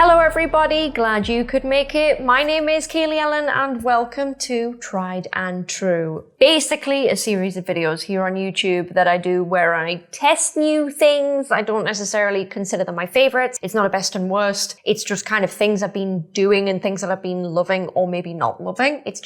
Hello everybody, glad you could make it. My name is Kaylee Ellen and welcome to Tried and True. Basically a series of videos here on YouTube that I do where I test new things. I don't necessarily consider them my favorites. It's not a best and worst. It's just kind of things I've been doing and things that I've been loving or maybe not loving. It's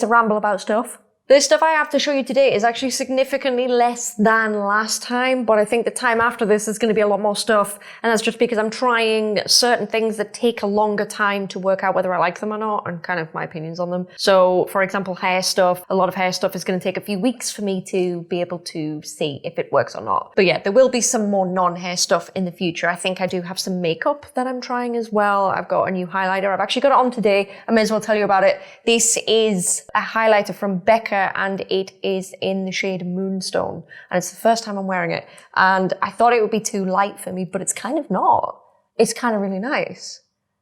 a ramble about stuff. The stuff I have to show you today is actually significantly less than last time, but I think the time after this is going to be a lot more stuff, and that's just because I'm trying certain things that take a longer time to work out whether I like them or not, and kind of my opinions on them. So, for example, hair stuff. A lot of hair stuff is going to take a few weeks for me to be able to see if it works or not. But yeah, there will be some more non-hair stuff in the future. I think I do have some makeup that I'm trying as well. I've got a new highlighter. I've actually got it on today. I may as well tell you about it. This is a highlighter from BECCA, and it is in the shade Moonstone, and it's the first time I'm wearing it, and I thought it would be too light for me, but it's kind of not. It's kind of really nice.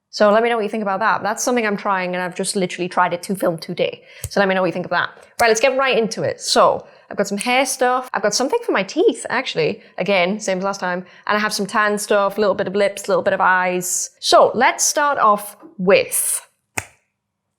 So let me know what you think about that. That's something I'm trying, and I've just literally tried it to film today. So let me know what you think of that. Right, let's get right into it. So I've got some hair stuff. I've got something for my teeth, actually. Again, same as last time. And I have some tan stuff, a little bit of lips, a little bit of eyes. So let's start off with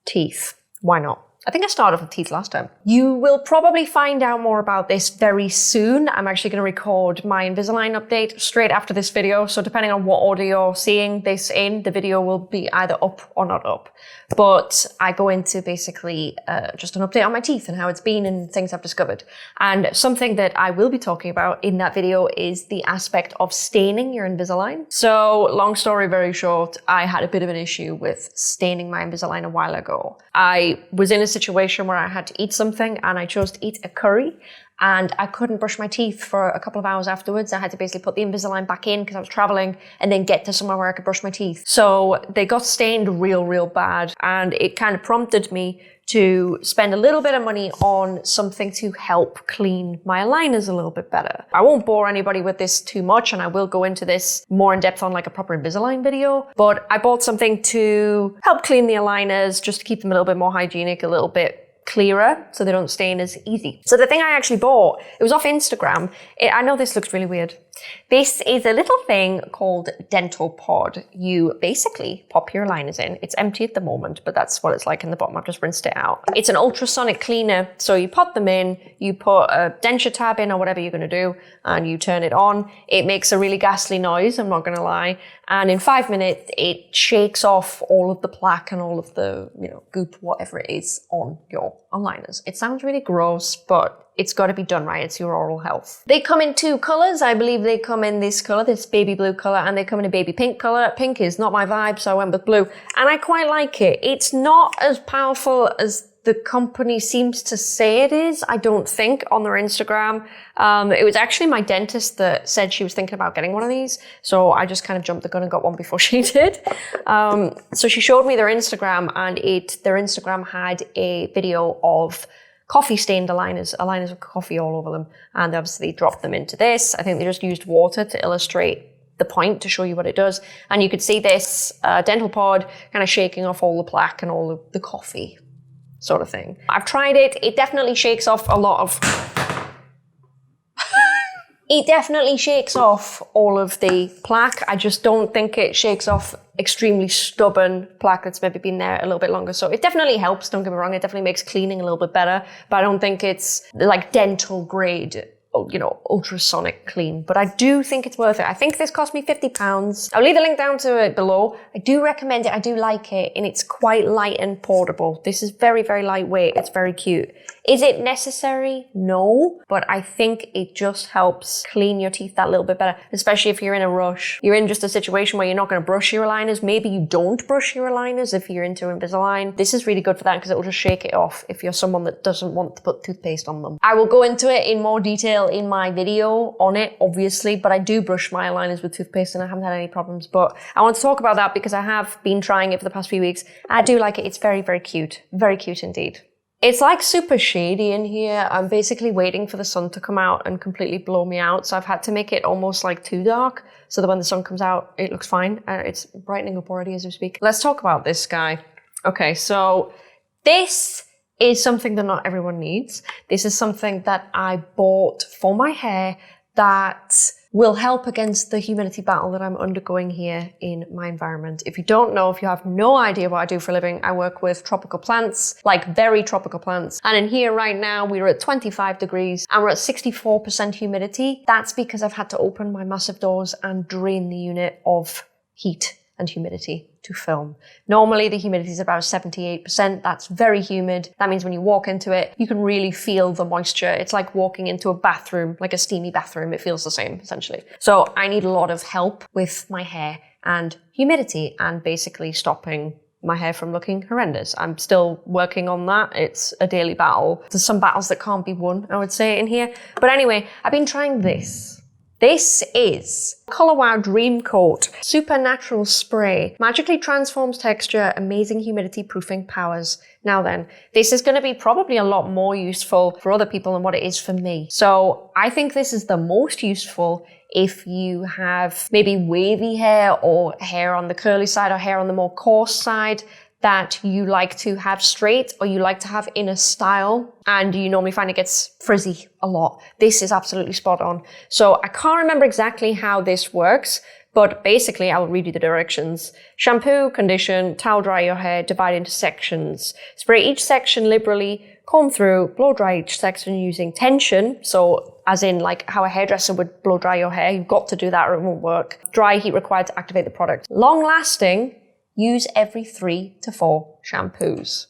teeth. Why not? I think I started off with teeth last time. You will probably find out more about this very soon. I'm actually going to record my Invisalign update straight after this video. So depending on what order you're seeing this in, the video will be either up or not up. But I go into basically just an update on my teeth and how it's been and things I've discovered. And something that I will be talking about in that video is the aspect of staining your Invisalign. So long story very short, I had a bit of an issue with staining my Invisalign a while ago. I was in a situation where I had to eat something and I chose to eat a curry, and I couldn't brush my teeth for a couple of hours afterwards. I had to basically put the Invisalign back in because I was traveling and then get to somewhere where I could brush my teeth. So they got stained real bad, and it kind of prompted me to spend a little bit of money on something to help clean my aligners a little bit better. I won't bore anybody with this too much, and I will go into this more in depth on like a proper Invisalign video, but I bought something to help clean the aligners just to keep them a little bit more hygienic, a little bit clearer so they don't stain as easy. So the thing I actually bought, it was off Instagram. I know this looks really weird. This is a little thing called DentalPod. You basically pop your aligners in. It's empty at the moment, but that's what it's like in the bottom. I've just rinsed it out. It's an ultrasonic cleaner. So you pop them in, you put a denture tab in or whatever you're going to do, and you turn it on. It makes a really ghastly noise, I'm not going to lie. And in 5 minutes, it shakes off all of the plaque and all of the, goop, whatever it is on your aligners. It sounds really gross, but it's got to be done right. It's your oral health. They come in 2 colors. I believe they come in this color, this baby blue color, and they come in a baby pink color. Pink is not my vibe, so I went with blue, and I quite like it. It's not as powerful as the company seems to say it is, I don't think, on their Instagram. It was actually my dentist that said she was thinking about getting one of these, so I just kind of jumped the gun and got one before she did. So she showed me their Instagram, and their Instagram had a video of coffee-stained aligners with coffee all over them, and obviously dropped them into this. I think they just used water to illustrate the point to show you what it does, and you could see this DentalPod kind of shaking off all the plaque and all of the coffee sort of thing. I've tried it. It definitely shakes off a lot of it definitely shakes off all of the plaque. I just don't think it shakes off extremely stubborn plaque that's maybe been there a little bit longer. So it definitely helps, don't get me wrong. It definitely makes cleaning a little bit better, but I don't think it's like dental grade, ultrasonic clean, but I do think it's worth it. I think this cost me £50. I'll leave the link down to it below. I do recommend it. I do like it, and it's quite light and portable. This is very lightweight. It's very cute. Is it necessary? No, but I think it just helps clean your teeth that little bit better, especially if you're in a rush. You're in just a situation where you're not going to brush your aligners. Maybe you don't brush your aligners if you're into Invisalign. This is really good for that because it will just shake it off if you're someone that doesn't want to put toothpaste on them. I will go into it in more detail in my video on it, obviously, but I do brush my aligners with toothpaste and I haven't had any problems. But I want to talk about that because I have been trying it for the past few weeks. I do like it. It's very cute. Very cute indeed. It's like super shady in here. I'm basically waiting for the sun to come out and completely blow me out. So I've had to make it almost like too dark so that when the sun comes out, it looks fine. It's brightening up already as we speak. Let's talk about this guy. Okay, so this is something that not everyone needs. This is something that I bought for my hair that will help against the humidity battle that I'm undergoing here in my environment. If you don't know, if you have no idea what I do for a living, I work with tropical plants, like very tropical plants. And in here right now, we're at 25 degrees and we're at 64% humidity. That's because I've had to open my massive doors and drain the unit of heat and humidity to film. Normally the humidity is about 78%. That's very humid. That means when you walk into it, you can really feel the moisture. It's like walking into a bathroom, like a steamy bathroom. It feels the same, essentially. So I need a lot of help with my hair and humidity and basically stopping my hair from looking horrendous. I'm still working on that. It's a daily battle. There's some battles that can't be won, I would say, in here. But anyway, I've been trying this. This is WOW Dreamcoat Supernatural Spray. Magically transforms texture, amazing humidity proofing powers. Now then, this is going to be probably a lot more useful for other people than what it is for me. So I think this is the most useful if you have maybe wavy hair or hair on the curly side or hair on the more coarse side that you like to have straight or you like to have in a style and you normally find it gets frizzy a lot. This is absolutely spot on. So I can't remember exactly how this works, but basically I will read you the directions. Shampoo, condition, towel dry your hair, divide into sections. Spray each section liberally, comb through, blow dry each section using tension. So as in like how a hairdresser would blow dry your hair, you've got to do that or it won't work. Dry heat required to activate the product. Long lasting, use every 3 to 4 shampoos.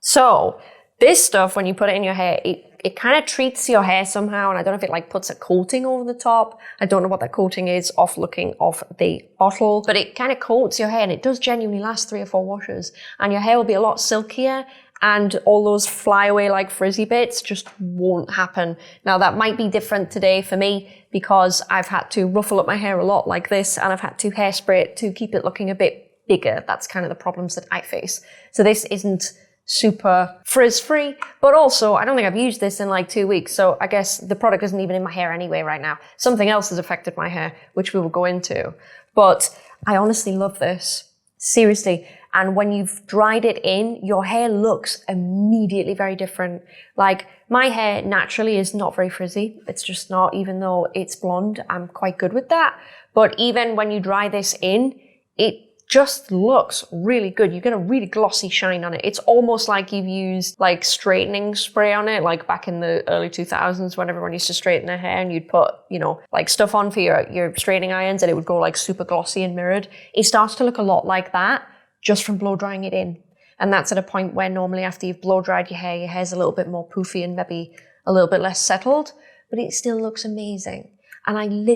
So this stuff, when you put it in your hair, it kind of treats your hair somehow. And I don't know if it like puts a coating over the top. I don't know what that coating is looking off the bottle, but it kind of coats your hair and it does genuinely last 3 or 4 washes. And your hair will be a lot silkier and all those flyaway like frizzy bits just won't happen. Now that might be different today for me because I've had to ruffle up my hair a lot like this and I've had to hairspray it to keep it looking a bit bigger. That's kind of the problems that I face. So this isn't super frizz-free, but also I don't think I've used this in like 2 weeks. So I guess the product isn't even in my hair anyway right now. Something else has affected my hair, which we will go into. But I honestly love this. Seriously. And when you've dried it in, your hair looks immediately very different. Like my hair naturally is not very frizzy. It's just not, even though it's blonde, I'm quite good with that. But even when you dry this in, it just looks really good. You get a really glossy shine on it. It's almost like you've used like straightening spray on it, like back in the early 2000s when everyone used to straighten their hair and you'd put, you know, like stuff on for your straightening irons and it would go like super glossy and mirrored. It starts to look a lot like that just from blow drying it in. And that's at a point where normally after you've blow dried your hair's a little bit more poofy and maybe a little bit less settled, but it still looks amazing. And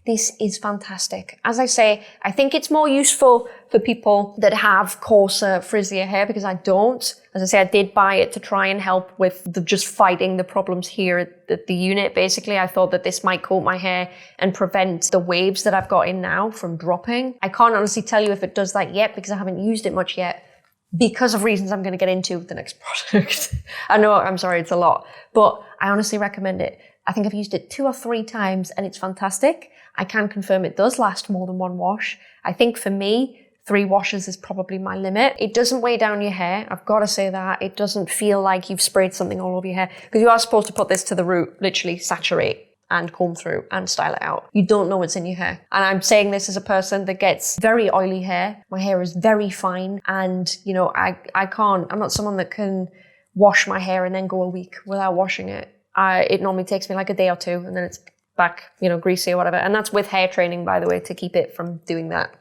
this is fantastic. As I say, I think it's more useful for people that have coarser, frizzier hair because I don't. As I say, I did buy it to try and help with just fighting the problems here at the unit. Basically, I thought that this might coat my hair and prevent the waves that I've got in now from dropping. I can't honestly tell you if it does that yet because I haven't used it much yet because of reasons I'm going to get into with the next product. I know, I'm sorry, it's a lot, but I honestly recommend it. I think I've used it 2 or 3 times and it's fantastic. I can confirm it does last more than 1 wash. I think for me, 3 washes is probably my limit. It doesn't weigh down your hair. I've got to say that. It doesn't feel like you've sprayed something all over your hair because you are supposed to put this to the root, literally saturate and comb through and style it out. You don't know what's in your hair. And I'm saying this as a person that gets very oily hair. My hair is very fine and, you know, I'm not someone that can wash my hair and then go a week without washing it. It normally takes me like a day or 2 and then it's back, you know, greasy or whatever. And that's with hair training, by the way, to keep it from doing that.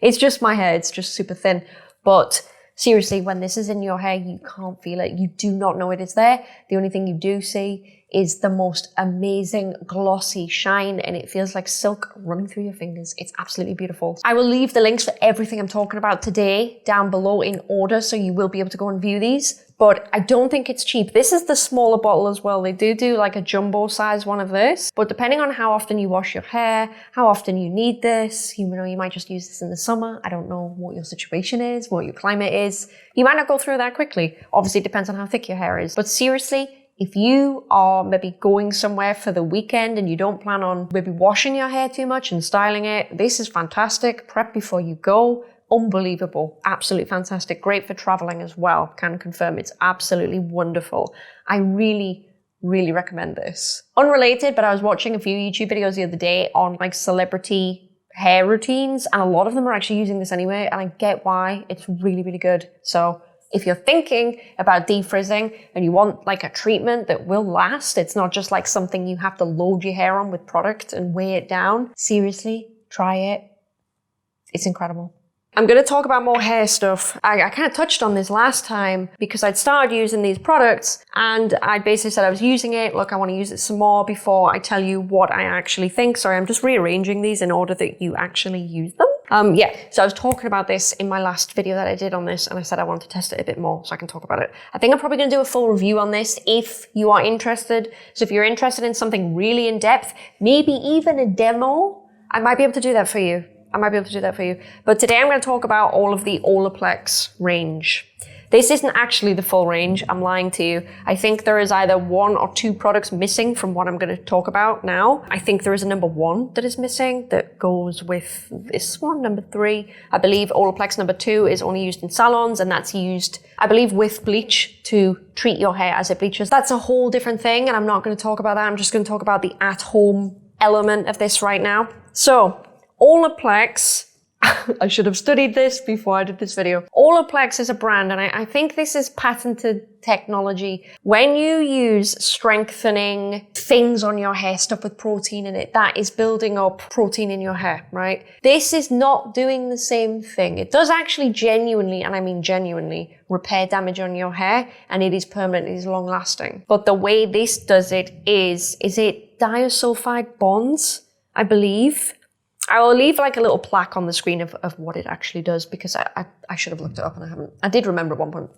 It's just my hair. It's just super thin. But seriously, when this is in your hair, you can't feel it. You do not know it is there. The only thing you do see is the most amazing glossy shine and it feels like silk running through your fingers. It's absolutely beautiful. I will leave the links for everything I'm talking about today down below in order so you will be able to go and view these. But I don't think it's cheap. This is the smaller bottle as well. They do like a jumbo size one of this. But depending on how often you wash your hair, how often you need this, you know, you might just use this in the summer. I don't know what your situation is, what your climate is. You might not go through that quickly. Obviously, it depends on how thick your hair is. But seriously, if you are maybe going somewhere for the weekend and you don't plan on maybe washing your hair too much and styling it, this is fantastic. Prep before you go. Unbelievable. Absolutely fantastic. Great for traveling as well. Can confirm it's absolutely wonderful. I really, really recommend this. Unrelated, but I was watching a few YouTube videos the other day on like celebrity hair routines, and a lot of them are actually using this anyway, and I get why. It's really, really good. So if you're thinking about defrizzing and you want like a treatment that will last, it's not just like something you have to load your hair on with product and weigh it down. Seriously, try it. It's incredible. I'm going to talk about more hair stuff. I kind of touched on this last time because I'd started using these products and I basically said I was using it. Look, I want to use it some more before I tell you what I actually think. Sorry, I'm just rearranging these in order that you actually use them. So I was talking about this in my last video that I did on this, and I said I wanted to test it a bit more so I can talk about it. I think I'm probably going to do a full review on this if you are interested. So if you're interested in something really in depth, maybe even a demo, I might be able to do that for you. But today I'm going to talk about all of the Olaplex range. This isn't actually the full range. I'm lying to you. I think there is either 1 or 2 products missing from what I'm going to talk about now. I think there is a number 1 that is missing that goes with this one, number 3. I believe Olaplex number 2 is only used in salons, and that's used, I believe, with bleach to treat your hair as it bleaches. That's a whole different thing, and I'm not going to talk about that. I'm just going to talk about the at-home element of this right now. So, Olaplex, I should have studied this before I did this video. Olaplex is a brand, and I think this is patented technology. When you use strengthening things on your hair, stuff with protein in it, that is building up protein in your hair, right? This is not doing the same thing. It does actually genuinely, and I mean genuinely, repair damage on your hair, and it is permanent, it is long lasting. But the way this does it is it disulfide bonds, I believe. I will leave like a little plaque on the screen of what it actually does, because I should have looked it up and I haven't. I did remember at one point.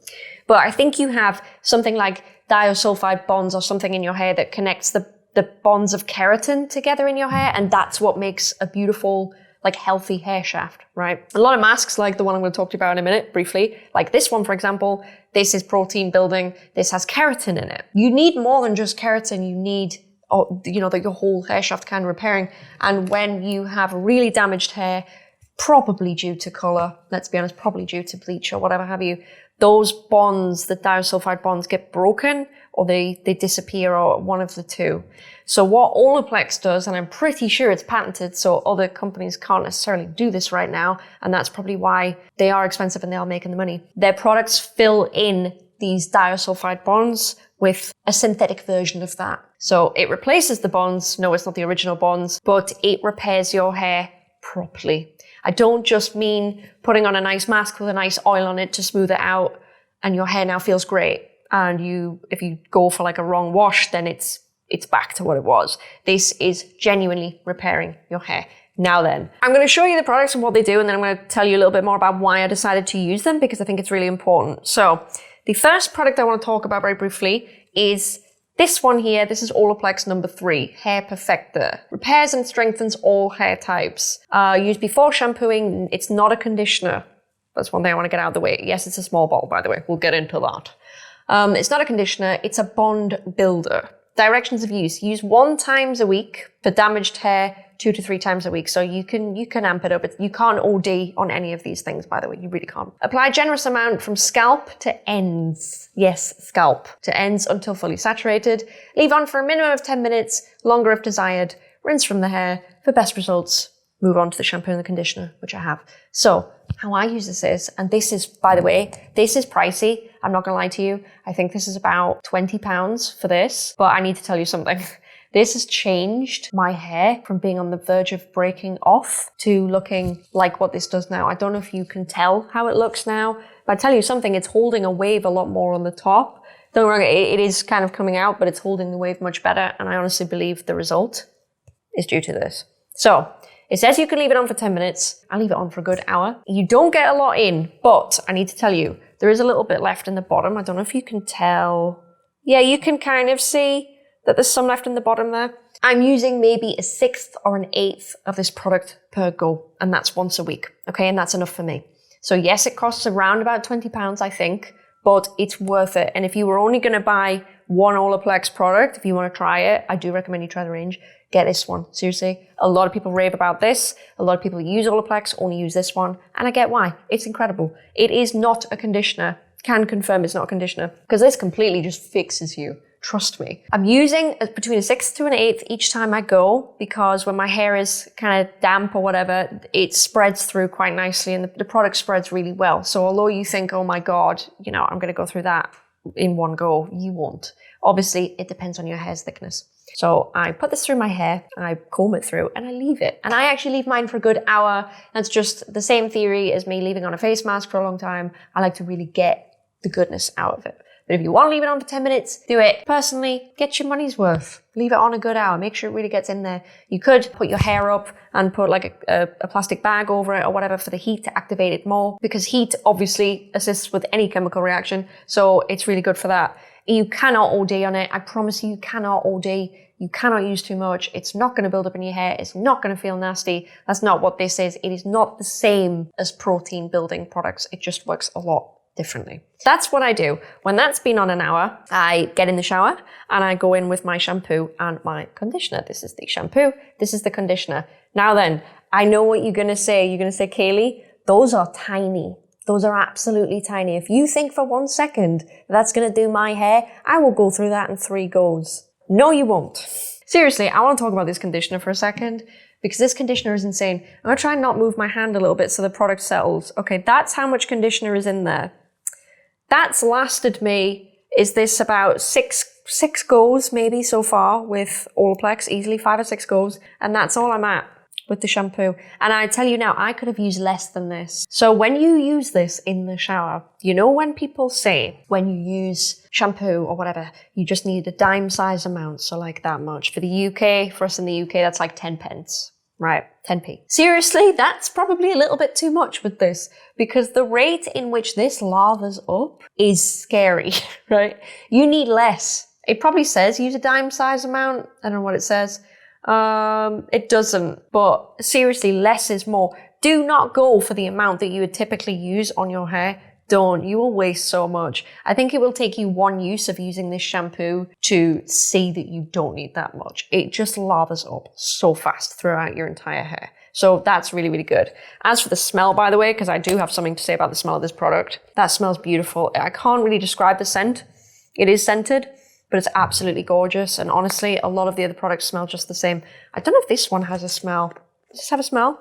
But I think you have something like disulfide bonds or something in your hair that connects the bonds of keratin together in your hair, and that's what makes a beautiful, like healthy hair shaft, right? A lot of masks, like the one I'm going to talk to you about in a minute, briefly, like this one, for example, this is protein building, this has keratin in it. You need more than just keratin, you need that your whole hair shaft kind of repairing. And when you have really damaged hair, probably due to color, let's be honest, probably due to bleach or whatever have you, those bonds, the disulfide bonds, get broken or they disappear, or one of the two. So what Olaplex does, and I'm pretty sure it's patented, so other companies can't necessarily do this right now, and that's probably why they are expensive and they are making the money. Their products fill in these disulfide bonds with a synthetic version of that. So it replaces the bonds. No, it's not the original bonds, but it repairs your hair properly. I don't just mean putting on a nice mask with a nice oil on it to smooth it out and your hair now feels great. And if you go for like a wrong wash, then it's back to what it was. This is genuinely repairing your hair. Now then, I'm going to show you the products and what they do, and then I'm going to tell you a little bit more about why I decided to use them, because I think it's really important. So the first product I want to talk about very briefly is this one here. This is Olaplex number 3, Hair Perfector. Repairs and strengthens all hair types. Used before shampooing. It's not a conditioner. That's one thing I want to get out of the way. Yes, it's a small bottle, by the way. We'll get into that. It's not a conditioner. It's a bond builder. Directions of use. Use 1 time a week for damaged hair, 2 to 3 times a week. So you can amp it up. You can't OD on any of these things, by the way. You really can't. Apply a generous amount from scalp to ends. Yes, scalp to ends until fully saturated. Leave on for a minimum of 10 minutes, longer if desired. Rinse from the hair for best results. Move on to the shampoo and the conditioner, which I have. So how I use this is, and this is, by the way, this is pricey. I'm not gonna lie to you. I think this is about £20 for this, but I need to tell you something. This has changed my hair from being on the verge of breaking off to looking like what this does now. I don't know if you can tell how it looks now, but I tell you something, it's holding a wave a lot more on the top. Don't worry, it is kind of coming out, but it's holding the wave much better, and I honestly believe the result is due to this. So, it says you can leave it on for 10 minutes. I leave it on for a good hour. You don't get a lot in, but I need to tell you, there is a little bit left in the bottom. I don't know if you can tell. Yeah, you can kind of see that there's some left in the bottom there. I'm using maybe a 1/6 or an 1/8 of this product per go, and that's once a week, okay? And that's enough for me. So yes, it costs around about £20, I think, but it's worth it. And if you were only gonna buy one Olaplex product, if you wanna try it, I do recommend you try the range. Get this one, seriously. A lot of people rave about this. A lot of people use Olaplex, only use this one, and I get why. It's incredible. It is not a conditioner. Can confirm it's not a conditioner, because this completely just fixes you. Trust me. I'm using between a 1/6 to an 1/8 each time I go, because when my hair is kind of damp or whatever, it spreads through quite nicely and the product spreads really well. So although you think, oh my God, you know, I'm going to go through that in one go, you won't. Obviously, it depends on your hair's thickness. So I put this through my hair, I comb it through, and I leave it. And I actually leave mine for a good hour. That's just the same theory as me leaving on a face mask for a long time. I like to really get the goodness out of it. But if you want to leave it on for 10 minutes, do it. Personally, get your money's worth. Leave it on a good hour. Make sure it really gets in there. You could put your hair up and put like a plastic bag over it or whatever for the heat to activate it more, because heat obviously assists with any chemical reaction. So it's really good for that. You cannot OD on it. I promise you cannot OD. You cannot use too much. It's not going to build up in your hair. It's not going to feel nasty. That's not what this is. It is not the same as protein building products. It just works a lot differently. That's what I do. When that's been on an hour, I get in the shower and I go in with my shampoo and my conditioner. This is the shampoo. This is the conditioner. Now then, I know what you're going to say. You're going to say, Kaylee, those are tiny. Those are absolutely tiny. If you think for 1 second that's going to do my hair, I will go through that in 3 goes. No, you won't. Seriously, I want to talk about this conditioner for a second, because this conditioner is insane. I'm going to try and not move my hand a little bit so the product settles. Okay, that's how much conditioner is in there. That's lasted me, is this about six goes maybe so far with Olaplex, easily 5 or 6 goes, and that's all I'm at with the shampoo. And I tell you now, I could have used less than this. So when you use this in the shower, you know when people say when you use shampoo or whatever, you just need a dime size amount, so like that much. For the UK, for us in the UK, that's like 10 pence. Right, 10p. Seriously, that's probably a little bit too much with this, because the rate in which this lathers up is scary, right? You need less. It probably says use a dime size amount. I don't know what it says. It doesn't, but seriously, less is more. Do not go for the amount that you would typically use on your hair. Don't. You will waste so much. I think it will take you 1 use of using this shampoo to see that you don't need that much. It just lathers up so fast throughout your entire hair. So that's really, really good. As for the smell, by the way, because I do have something to say about the smell of this product, that smells beautiful. I can't really describe the scent. It is scented, but it's absolutely gorgeous. And honestly, a lot of the other products smell just the same. I don't know if this one has a smell. Does this have a smell?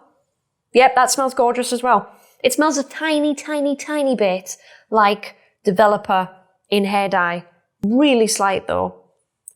Yep, that smells gorgeous as well. It smells a tiny, tiny, tiny bit like Developer in hair dye. Really slight though.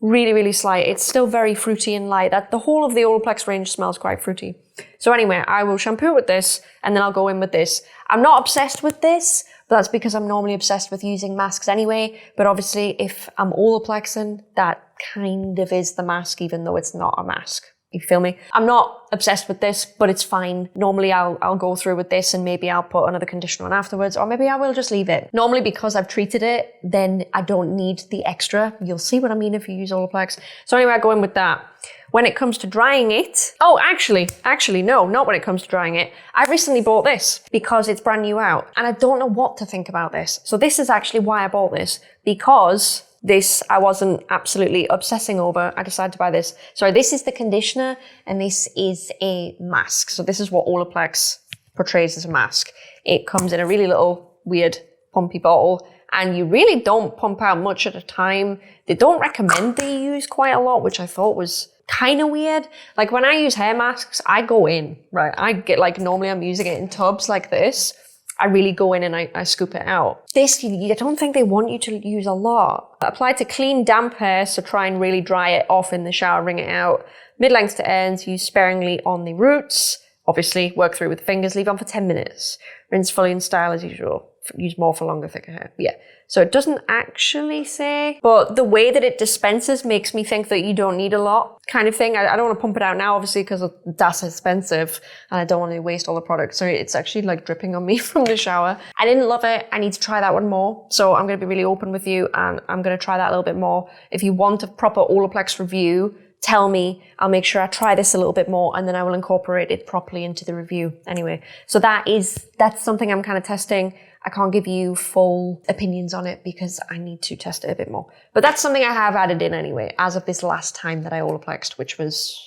Really, really slight. It's still very fruity and light. The whole of the Olaplex range smells quite fruity. So anyway, I will shampoo with this and then I'll go in with this. I'm not obsessed with this, but that's because I'm normally obsessed with using masks anyway. But obviously, if I'm Olaplexing, that kind of is the mask, even though it's not a mask. You feel me? I'm not obsessed with this, but it's fine. Normally I'll go through with this and maybe I'll put another conditioner on afterwards, or maybe I will just leave it. Normally, because I've treated it, then I don't need the extra. You'll see what I mean if you use Olaplex. So anyway, I go in with that. When it comes to drying it, actually, no, not when it comes to drying it. I recently bought this because it's brand new out and I don't know what to think about this. So this is actually why I bought this, because this I wasn't absolutely obsessing over. I decided to buy this. Sorry, this is the conditioner and this is a mask. So this is what Olaplex portrays as a mask. It comes in a really little weird pumpy bottle and you really don't pump out much at a time. They don't recommend that you use quite a lot, which I thought was kind of weird. Like when I use hair masks, I go in, right? I get like, normally I'm using it in tubs like this. I really go in and I scoop it out. This, I don't think they want you to use a lot. Apply to clean, damp hair, so try and really dry it off in the shower, wring it out. Mid-length to ends, use sparingly on the roots. Obviously, work through with fingers, leave on for 10 minutes. Rinse fully and style as usual. Use more for longer, thicker hair. Yeah. So it doesn't actually say, but the way that it dispenses makes me think that you don't need a lot kind of thing. I don't want to pump it out now, obviously, because that's expensive and I don't want to waste all the product. So it's actually like dripping on me from the shower. I didn't love it. I need to try that one more. So I'm going to be really open with you and I'm going to try that a little bit more. If you want a proper Olaplex review, tell me. I'll make sure I try this a little bit more and then I will incorporate it properly into the review. Anyway, so that's something I'm kind of testing. I can't give you full opinions on it because I need to test it a bit more. But that's something I have added in anyway, as of this last time that I Olaplexed, which was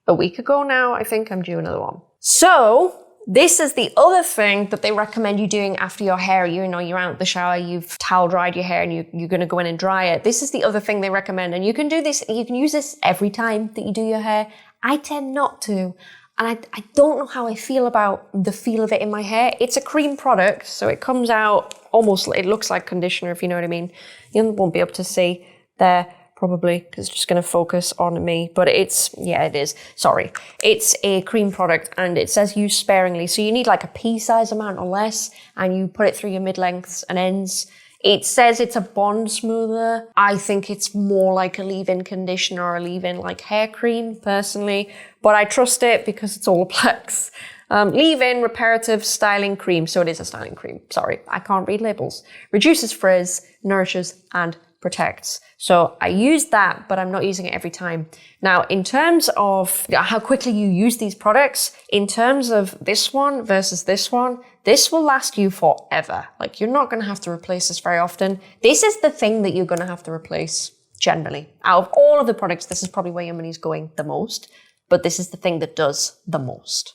a week ago now. I think I'm due another one. So this is the other thing that they recommend you doing after your hair. You know, you're out the shower, you've towel dried your hair and you're going to go in and dry it. This is the other thing they recommend. And you can do this, you can use this every time that you do your hair. I tend not to. And I don't know how I feel about the feel of it in my hair. It's a cream product, so it comes out almost, it looks like conditioner, if you know what I mean. You won't be able to see there. Probably, because it's just going to focus on me. But it's, yeah, it is. Sorry. It's a cream product and it says use sparingly. So you need like a pea-size amount or less, and you put it through your mid-lengths and ends. It says it's a bond smoother. I think it's more like a leave-in conditioner or a leave-in like hair cream, personally. But I trust it because it's Olaplex. Leave-in reparative styling cream. So it is a styling cream. Sorry, I can't read labels. Reduces frizz, nourishes, and protects. So I use that, but I'm not using it every time. Now, in terms of how quickly you use these products, in terms of this one versus this one, this will last you forever. Like, you're not going to have to replace this very often. This is the thing that you're going to have to replace generally. Out of all of the products, this is probably where your money's going the most, but this is the thing that does the most.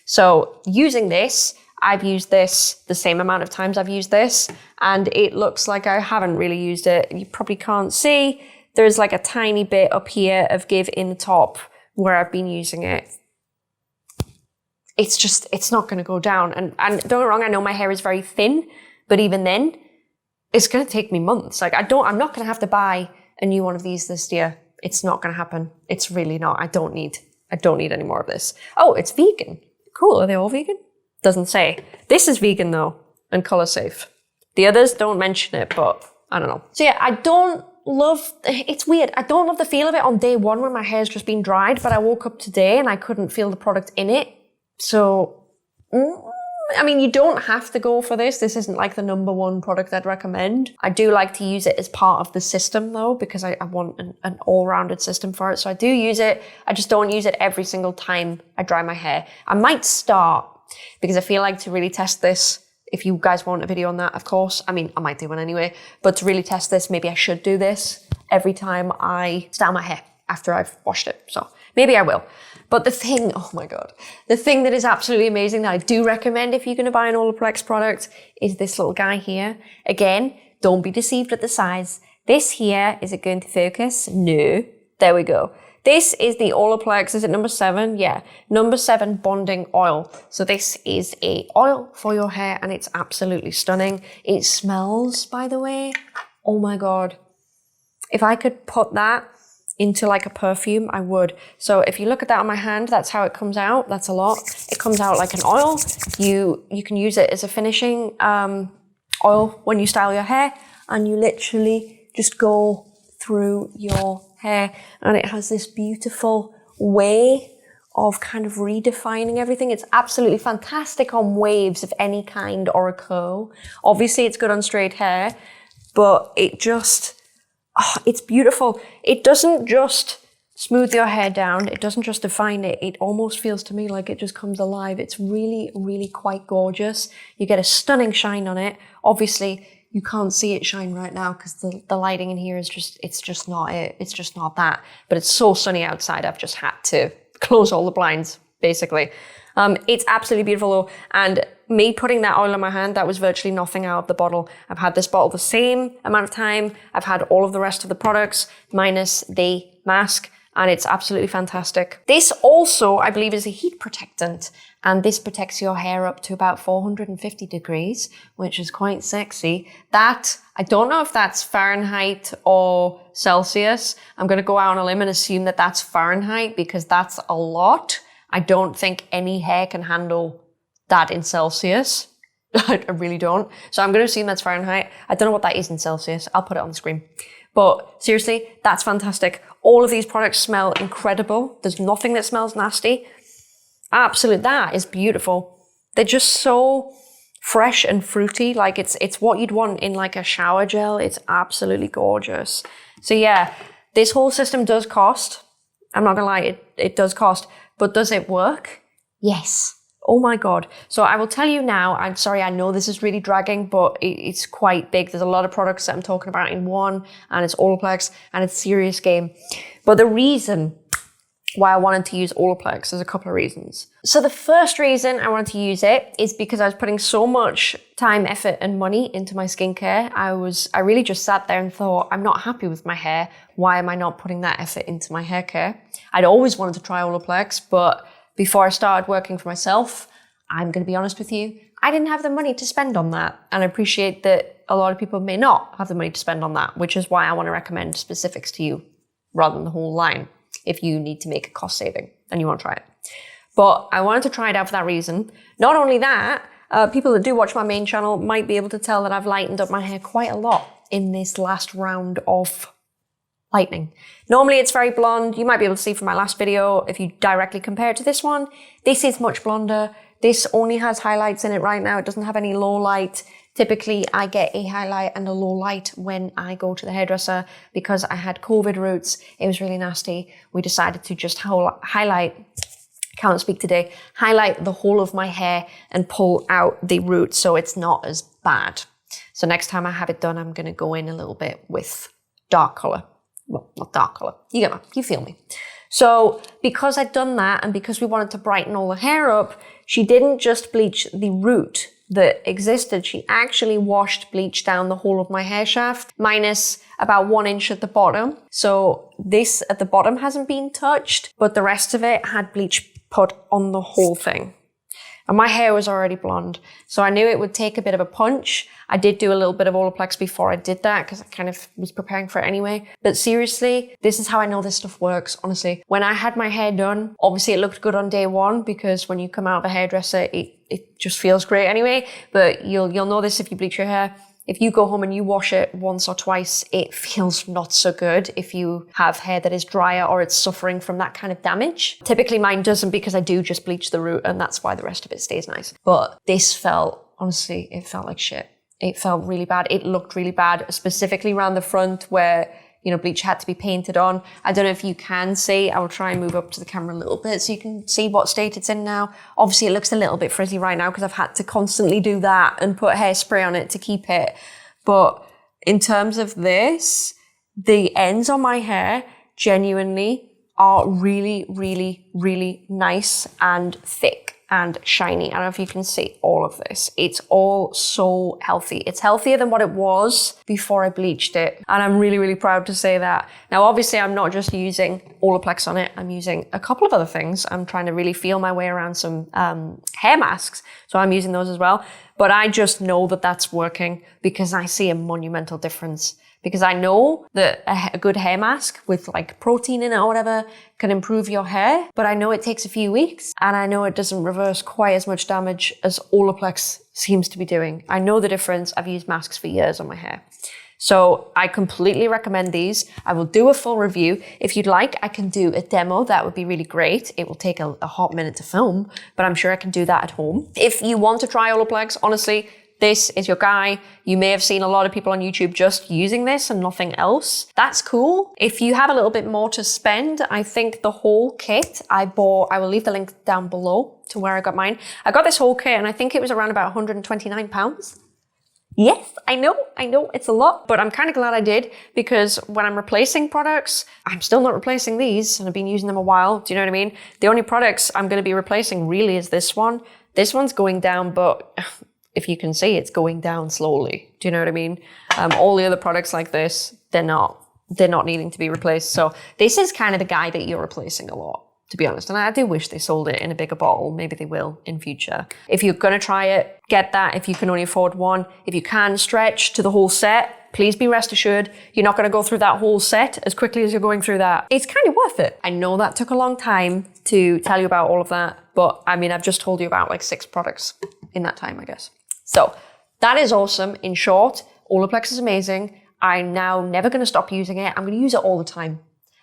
So using this, I've used this the same amount of times I've used this, and it looks like I haven't really used it. You probably can't see. There's like a tiny bit up here of give in the top where I've been using it. It's just, it's not going to go down. And don't get me wrong, I know my hair is very thin, but even then, it's going to take me months. Like, I'm not going to have to buy a new one of these this year. It's not going to happen. It's really not. I don't need any more of this. Oh, it's vegan. Cool. Are they all vegan? Doesn't say. This is vegan though, and color safe. The others don't mention it, but I don't know. So yeah, I don't love, it's weird. I don't love the feel of it on day one when my hair's just been dried, but I woke up today and I couldn't feel the product in it. So, I mean, you don't have to go for this. This isn't like the #1 product I'd recommend. I do like to use it as part of the system though, because I want an all-rounded system for it. So I do use it. I just don't use it every single time I dry my hair. I might start, because I feel like to really test this, if you guys want a video on that, of course, I mean, I might do one anyway, but to really test this, maybe I should do this every time I style my hair after I've washed it. So maybe I will. But the thing, oh my God, the thing that is absolutely amazing that I do recommend if you're going to buy an Olaplex product is this little guy here. Again, don't be deceived at the size. This here, is it going to focus? No. There we go. This is the Olaplex, is it #7? Yeah, #7 bonding oil. So this is a oil for your hair and it's absolutely stunning. It smells, by the way, oh my God. If I could put that into like a perfume, I would. So if you look at that on my hand, that's how it comes out. That's a lot. It comes out like an oil. You can use it as a finishing oil when you style your hair, and you literally just go through your hair, and it has this beautiful way of kind of redefining everything. It's absolutely fantastic on waves of any kind or a curl. Obviously it's good on straight hair, but it just, it's beautiful. It doesn't just smooth your hair down. It doesn't just define it. It almost feels to me like it just comes alive. It's really, really quite gorgeous. You get a stunning shine on it. Obviously, you can't see it shine right now because the lighting in here is just, it's just not it. It's just not that. But it's so sunny outside, I've just had to close all the blinds, basically. It's absolutely beautiful though. And me putting that oil on my hand, that was virtually nothing out of the bottle. I've had this bottle the same amount of time. I've had all of the rest of the products minus the mask, and it's absolutely fantastic. This also, I believe, is a heat protectant, and this protects your hair up to about 450 degrees, which is quite sexy. That, I don't know if that's Fahrenheit or Celsius. I'm going to go out on a limb and assume that that's Fahrenheit because that's a lot. I don't think any hair can handle that in Celsius. I really don't. So I'm going to assume that's Fahrenheit. I don't know what that is in Celsius. I'll put it on the screen. But seriously, that's fantastic. All of these products smell incredible. There's nothing that smells nasty. Absolute, that is beautiful. They're just so fresh and fruity. Like it's what you'd want in like a shower gel. It's absolutely gorgeous. So yeah, this whole system does cost. I'm not gonna lie, it does cost. But does it work? Yes. Oh my God. So I will tell you now, I'm sorry, I know this is really dragging, but it's quite big. There's a lot of products that I'm talking about in one, and it's Olaplex, and it's serious game. But the reason why I wanted to use Olaplex. There's a couple of reasons. So the first reason I wanted to use it is because I was putting so much time, effort, and money into my skincare. I really just sat there and thought, I'm not happy with my hair. Why am I not putting that effort into my hair care? I'd always wanted to try Olaplex, but before I started working for myself, I'm going to be honest with you, I didn't have the money to spend on that. And I appreciate that a lot of people may not have the money to spend on that, which is why I want to recommend specifics to you rather than the whole line, if you need to make a cost saving and you want to try it. But I wanted to try it out for that reason. Not only that, people that do watch my main channel might be able to tell that I've lightened up my hair quite a lot in this last round of lightening. Normally it's very blonde. You might be able to see from my last video, if you directly compare it to this one, this is much blonder. This only has highlights in it right now. It doesn't have any low light. Typically, I get a highlight and a low light when I go to the hairdresser because I had COVID roots. It was really nasty. We decided to just highlight, can't speak today, highlight the whole of my hair and pull out the roots so it's not as bad. So next time I have it done, I'm going to go in a little bit with dark color. Well, not dark color. You feel me. So because I'd done that and because we wanted to brighten all the hair up, she didn't just bleach the root that existed. She actually washed bleach down the whole of my hair shaft, minus about 1 inch at the bottom. So this at the bottom hasn't been touched, but the rest of it had bleach put on the whole thing. And my hair was already blonde, so I knew it would take a bit of a punch. I did do a little bit of Olaplex before I did that because I kind of was preparing for it anyway. But seriously, this is how I know this stuff works, honestly. When I had my hair done, obviously it looked good on day one because when you come out of a hairdresser, it just feels great anyway. But you'll know this if you bleach your hair. If you go home and you wash it once or twice, it feels not so good if you have hair that is drier or it's suffering from that kind of damage. Typically mine doesn't because I do just bleach the root and that's why the rest of it stays nice. But this felt, honestly, it felt like shit. It felt really bad. It looked really bad, specifically around the front where, you know, bleach had to be painted on. I don't know if you can see. I will try and move up to the camera a little bit so you can see what state it's in now. Obviously, it looks a little bit frizzy right now because I've had to constantly do that and put hairspray on it to keep it. But in terms of this, the ends on my hair genuinely are really, really, really nice and thick and shiny. I don't know if you can see all of this. It's all so healthy. It's healthier than what it was before I bleached it. And I'm really, really proud to say that. Now, obviously, I'm not just using Olaplex on it. I'm using a couple of other things. I'm trying to really feel my way around some hair masks. So I'm using those as well. But I just know that that's working because I see a monumental difference. Because I know that a good hair mask with like protein in it or whatever can improve your hair, but I know it takes a few weeks and I know it doesn't reverse quite as much damage as Olaplex seems to be doing. I know the difference. I've used masks for years on my hair. So I completely recommend these. I will do a full review. If you'd like, I can do a demo. That would be really great. It will take a hot minute to film, but I'm sure I can do that at home. If you want to try Olaplex, honestly, this is your guy. You may have seen a lot of people on YouTube just using this and nothing else. That's cool. If you have a little bit more to spend, I think the whole kit I bought, I will leave the link down below to where I got mine. I got this whole kit and I think it was around about £129. Yes, I know, it's a lot, but I'm kind of glad I did because when I'm replacing products, I'm still not replacing these and I've been using them a while. Do you know what I mean? The only products I'm going to be replacing really is this one. This one's going down, but if you can see, it's going down slowly. Do you know what I mean? All the other products like this, they're not needing to be replaced. So this is kind of the guy that you're replacing a lot, to be honest. And I do wish they sold it in a bigger bottle. Maybe they will in future. If you're going to try it, get that if you can only afford one. If you can stretch to the whole set, please be rest assured you're not going to go through that whole set as quickly as you're going through that. It's kind of worth it. I know that took a long time to tell you about all of that, but I mean, I've just told you about like 6 products in that time, I guess. So that is awesome. In short, Olaplex is amazing. I'm now never going to stop using it. I'm going to use it all the time.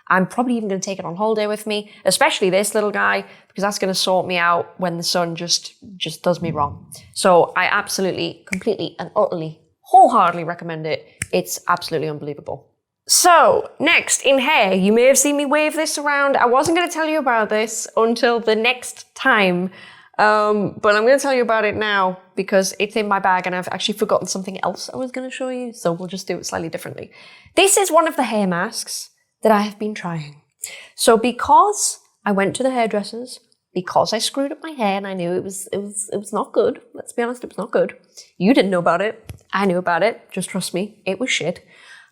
I'm probably even going to take it on holiday with me, especially this little guy, because that's going to sort me out when the sun just does me wrong. So I absolutely, completely and utterly, wholeheartedly recommend it. It's absolutely unbelievable. So next in hair, you may have seen me wave this around. I wasn't going to tell you about this until the next time. But I'm going to tell you about it now because it's in my bag and I've actually forgotten something else I was going to show you. So we'll just do it slightly differently. This is one of the hair masks that I have been trying. So because I went to the hairdressers because I screwed up my hair and I knew it was not good. Let's be honest, it was not good. You didn't know about it. I knew about it. Just trust me, it was shit.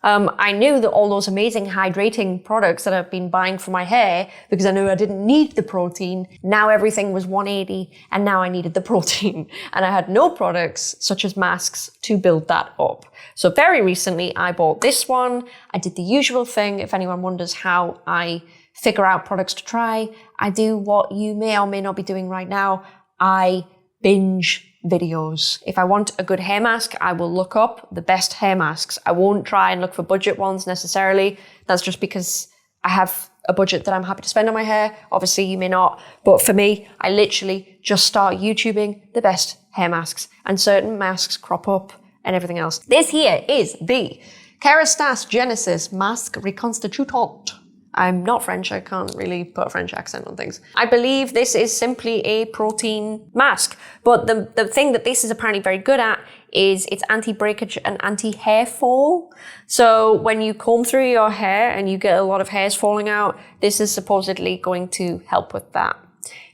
I knew that all those amazing hydrating products that I've been buying for my hair, because I knew I didn't need the protein, now everything was 180 and now I needed the protein. And I had no products such as masks to build that up. So very recently I bought this one. I did the usual thing. If anyone wonders how I figure out products to try, I do what you may or may not be doing right now. I binge videos. If I want a good hair mask, I will look up the best hair masks. I won't try and look for budget ones necessarily. That's just because I have a budget that I'm happy to spend on my hair. Obviously, you may not. But for me, I literally just start YouTubing the best hair masks, and certain masks crop up and everything else. This here is the Kerastase Genesis Mask Reconstitutant. I'm not French, I can't really put a French accent on things. I believe this is simply a protein mask, but the thing that this is apparently very good at is it's anti-breakage and anti-hair fall. So when you comb through your hair and you get a lot of hairs falling out, this is supposedly going to help with that.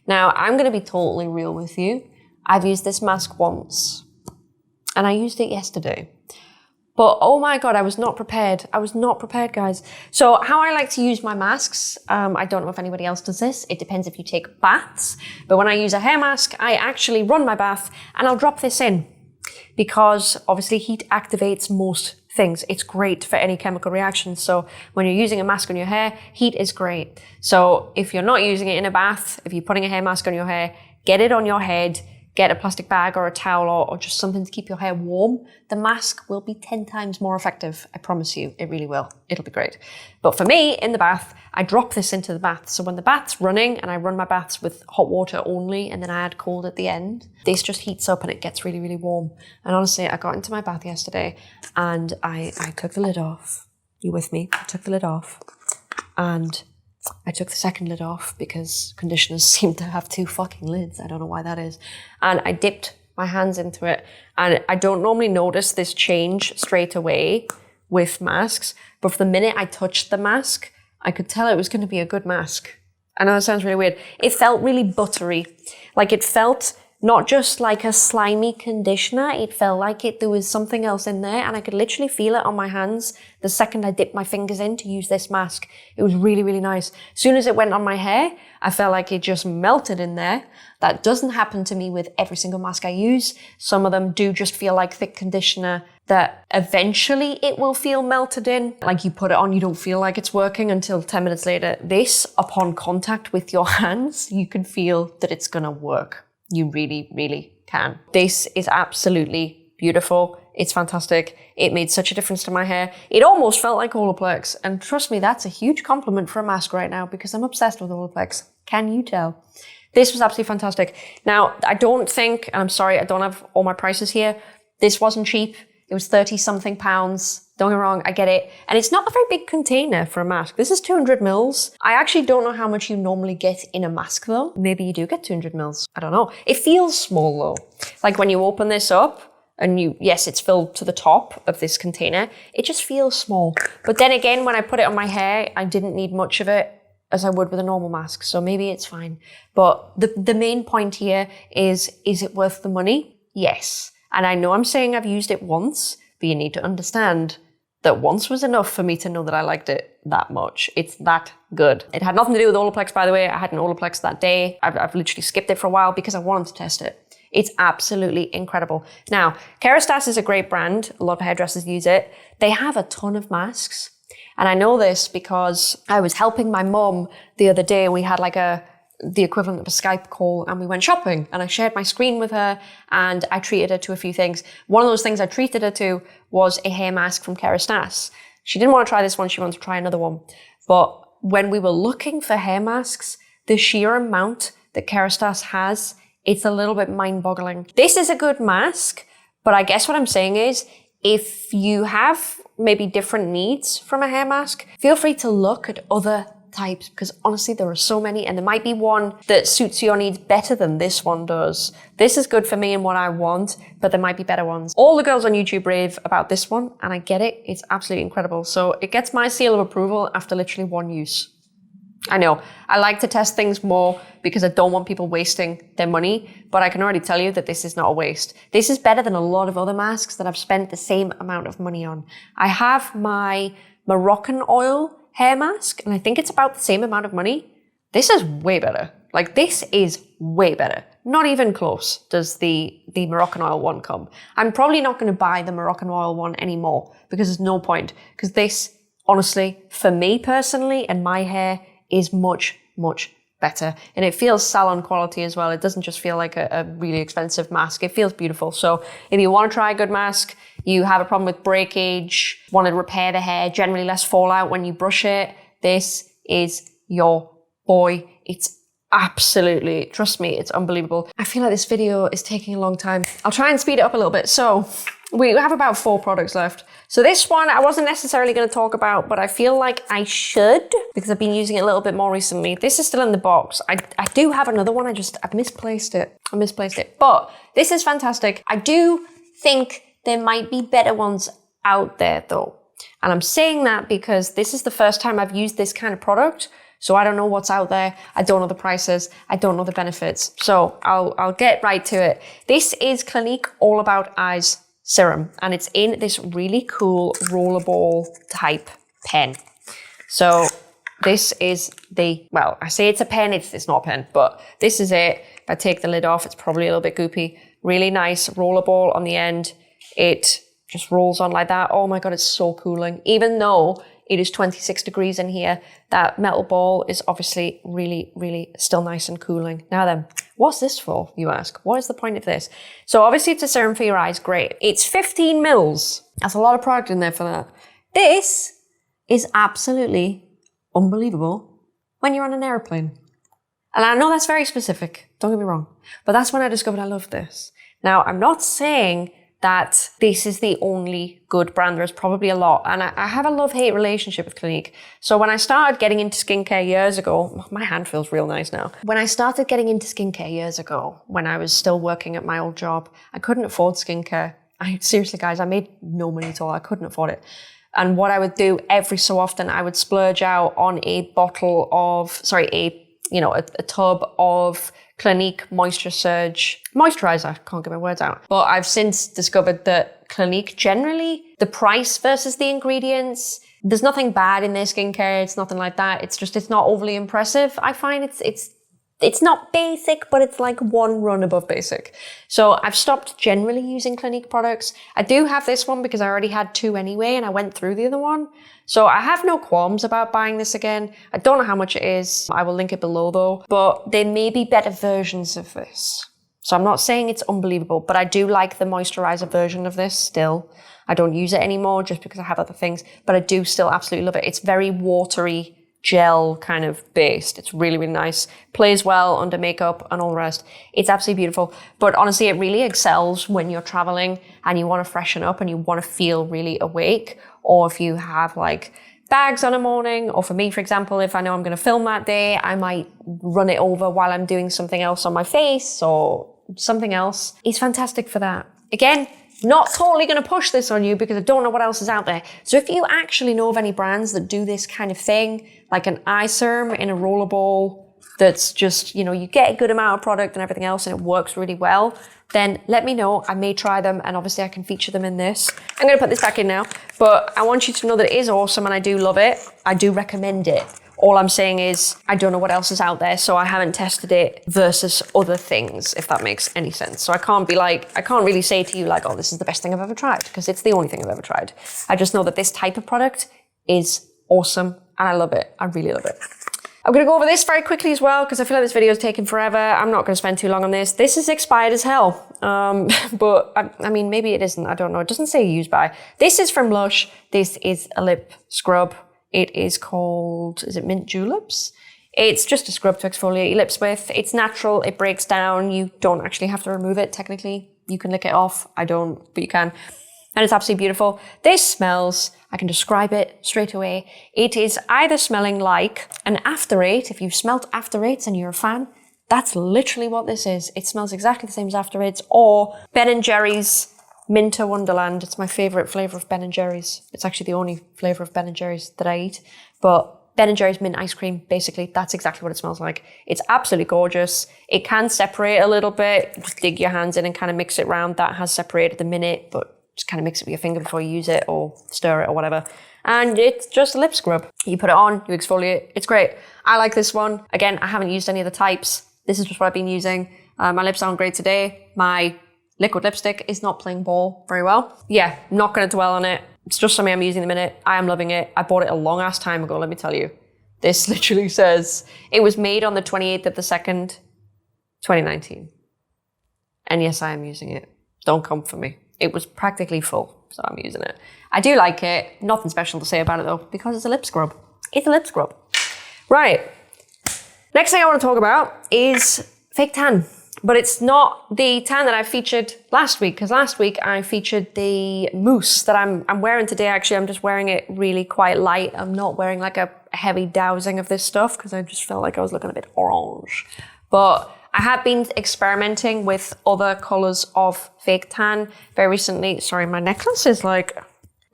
Now, I'm gonna be totally real with you. I've used this mask once, and I used it yesterday. But oh my God, I was not prepared. I was not prepared, guys. So how I like to use my masks, I don't know if anybody else does this. It depends if you take baths. But when I use a hair mask, I actually run my bath and I'll drop this in, because obviously heat activates most things. It's great for any chemical reactions. So when you're using a mask on your hair, heat is great. So if you're not using it in a bath, if you're putting a hair mask on your hair, get it on your head. Get a plastic bag or a towel or just something to keep your hair warm. The mask will be 10 times more effective. I promise you, it really will. It'll be great. But for me, in the bath, I drop this into the bath. So when the bath's running and I run my baths with hot water only and then I add cold at the end, this just heats up and it gets really, really warm. And honestly, I got into my bath yesterday and I took the lid off. You with me? I took the lid off and I took the second lid off because conditioners seem to have 2 fucking lids. I don't know why that is. And I dipped my hands into it. And I don't normally notice this change straight away with masks. But for the minute I touched the mask, I could tell it was going to be a good mask. I know that sounds really weird. It felt really buttery. Like it felt not just like a slimy conditioner, it felt like there was something else in there, and I could literally feel it on my hands the second I dipped my fingers in to use this mask. It was really, really nice. As soon as it went on my hair, I felt like it just melted in there. That doesn't happen to me with every single mask I use. Some of them do just feel like thick conditioner that eventually it will feel melted in. Like you put it on, you don't feel like it's working until 10 minutes later. This, upon contact with your hands, you can feel that it's gonna work. You really, really can. This is absolutely beautiful. It's fantastic. It made such a difference to my hair. It almost felt like Olaplex. And trust me, that's a huge compliment for a mask right now because I'm obsessed with Olaplex. Can you tell? This was absolutely fantastic. Now, I don't think, and I'm sorry, I don't have all my prices here. This wasn't cheap. It was 30 something pounds. Don't get me wrong, I get it. And it's not a very big container for a mask. This is 200 mils. I actually don't know how much you normally get in a mask though. Maybe you do get 200 mils. I don't know. It feels small though. Like when you open this up and yes, it's filled to the top of this container. It just feels small. But then again, when I put it on my hair, I didn't need much of it as I would with a normal mask. So maybe it's fine. But the main point here is it worth the money? Yes. And I know I'm saying I've used it once, but you need to understand that once was enough for me to know that I liked it that much. It's that good. It had nothing to do with Olaplex, by the way. I had an Olaplex that day. I've literally skipped it for a while because I wanted to test it. It's absolutely incredible. Now, Kerastase is a great brand. A lot of hairdressers use it. They have a ton of masks. And I know this because I was helping my mom the other day. We had like the equivalent of a Skype call and we went shopping and I shared my screen with her and I treated her to a few things. One of those things I treated her to was a hair mask from Kerastase. She didn't want to try this one, she wanted to try another one. But when we were looking for hair masks, the sheer amount that Kerastase has, it's a little bit mind-boggling. This is a good mask, but I guess what I'm saying is if you have maybe different needs from a hair mask, feel free to look at other types because honestly there are so many and there might be one that suits your needs better than this one does. This is good for me and what I want, but there might be better ones. All the girls on YouTube rave about this one and I get it. It's absolutely incredible. So it gets my seal of approval after literally one use. I know, I like to test things more because I don't want people wasting their money, but I can already tell you that this is not a waste. This is better than a lot of other masks that I've spent the same amount of money on. I have my Moroccan oil hair mask, and I think it's about the same amount of money. This is way better. Like, this is way better. Not even close does the Moroccan oil one come. I'm probably not going to buy the Moroccan oil one anymore because there's no point. Because this, honestly, for me personally and my hair, is much, much better. And it feels salon quality as well. It doesn't just feel like a really expensive mask. It feels beautiful. So if you want to try a good mask, you have a problem with breakage, want to repair the hair, generally less fallout when you brush it, this is your boy. It's absolutely, trust me, it's unbelievable. I feel like this video is taking a long time. I'll try and speed it up a little bit. So we have about 4 products left. So this one I wasn't necessarily going to talk about, but I feel like I should because I've been using it a little bit more recently. This is still in the box. I do have another one. I've misplaced it. But this is fantastic. I do think there might be better ones out there though. And I'm saying that because this is the first time I've used this kind of product. So I don't know what's out there. I don't know the prices. I don't know the benefits. So I'll get right to it. This is Clinique All About Eyes Serum, and it's in this really cool rollerball type pen. So this is well, I say it's a pen, it's not a pen, but this is it. If I take the lid off, it's probably a little bit goopy. Really nice rollerball on the end. It just rolls on like that. Oh my God, it's so cooling. Even though it is 26 degrees in here, that metal ball is obviously really, really still nice and cooling. Now then, what's this for, you ask? What is the point of this? So obviously it's a serum for your eyes, great. It's 15 mils. That's a lot of product in there for that. This is absolutely unbelievable when you're on an airplane. And I know that's very specific, don't get me wrong, but that's when I discovered I love this. Now, I'm not saying that this is the only good brand. There's probably a lot. And I have a love-hate relationship with Clinique. So when I started getting into skincare years ago, my hand feels real nice now. When I started getting into skincare years ago, when I was still working at my old job, I couldn't afford skincare. Seriously, guys, I made no money at all. I couldn't afford it. And what I would do every so often, I would splurge out on a bottle of, a tub of Clinique Moisture Surge moisturizer. Can't get my words out. But I've since discovered that Clinique, generally, the price versus the ingredients, there's nothing bad in their skincare. It's nothing like that. It's not overly impressive. I find it's not basic, but it's like one run above basic. So I've stopped generally using Clinique products. I do have this one because I already had 2 anyway, and I went through the other one. So I have no qualms about buying this again. I don't know how much it is. I will link it below though, but there may be better versions of this. So I'm not saying it's unbelievable, but I do like the moisturizer version of this still. I don't use it anymore just because I have other things, but I do still absolutely love it. It's very watery, gel kind of based. It's really, really nice. Plays well under makeup and all the rest. It's absolutely beautiful. But honestly, it really excels when you're traveling and you want to freshen up and you want to feel really awake. Or if you have like bags on a morning, or for me, for example, if I know I'm going to film that day, I might run it over while I'm doing something else on my face or something else. It's fantastic for that. Again, not totally going to push this on you because I don't know what else is out there. So if you actually know of any brands that do this kind of thing, like an eye serum in a rollerball that's just, you get a good amount of product and everything else and it works really well, then let me know. I may try them and obviously I can feature them in this. I'm going to put this back in now, but I want you to know that it is awesome and I do love it. I do recommend it. All I'm saying is I don't know what else is out there, so I haven't tested it versus other things, if that makes any sense. So I can't really say to you like, oh, this is the best thing I've ever tried, because it's the only thing I've ever tried. I just know that this type of product is awesome and I love it. I really love it. I'm going to go over this very quickly as well because I feel like this video is taking forever. I'm not going to spend too long on this. This is expired as hell. But I mean, maybe it isn't. I don't know. It doesn't say use by. This is from Lush. This is a lip scrub. It is called, is it Mint Juleps? It's just a scrub to exfoliate your lips with. It's natural. It breaks down. You don't actually have to remove it, technically. You can lick it off. I don't, but you can. And it's absolutely beautiful. This smells, I can describe it straight away. It is either smelling like an After Eight. If you've smelt After Eights and you're a fan, that's literally what this is. It smells exactly the same as After Eights, or Ben & Jerry's Minter Wonderland. It's my favorite flavor of Ben & Jerry's. It's actually the only flavor of Ben & Jerry's that I eat. But Ben & Jerry's mint ice cream, basically. That's exactly what it smells like. It's absolutely gorgeous. It can separate a little bit. Just dig your hands in and kind of mix it around. That has separated the minute, but just kind of mix it with your finger before you use it or stir it or whatever. And it's just a lip scrub. You put it on, you exfoliate. It's great. I like this one. Again, I haven't used any of the types. This is just what I've been using. My lips aren't great today. My liquid lipstick is not playing ball very well. Yeah, not going to dwell on it. It's just something I'm using in a minute. I am loving it. I bought it a long ass time ago, let me tell you. This literally says, it was made on the 28th of the 2nd, 2019. And yes, I am using it. Don't come for me. It was practically full, so I'm using it. I do like it. Nothing special to say about it though, because it's a lip scrub. It's a lip scrub. Right. Next thing I want to talk about is fake tan. But it's not the tan that I featured last week, because last week I featured the mousse that I'm wearing today. Actually, I'm just wearing it really quite light. I'm not wearing like a heavy dousing of this stuff because I just felt like I was looking a bit orange. But I have been experimenting with other colors of fake tan very recently. Sorry, my necklace is like,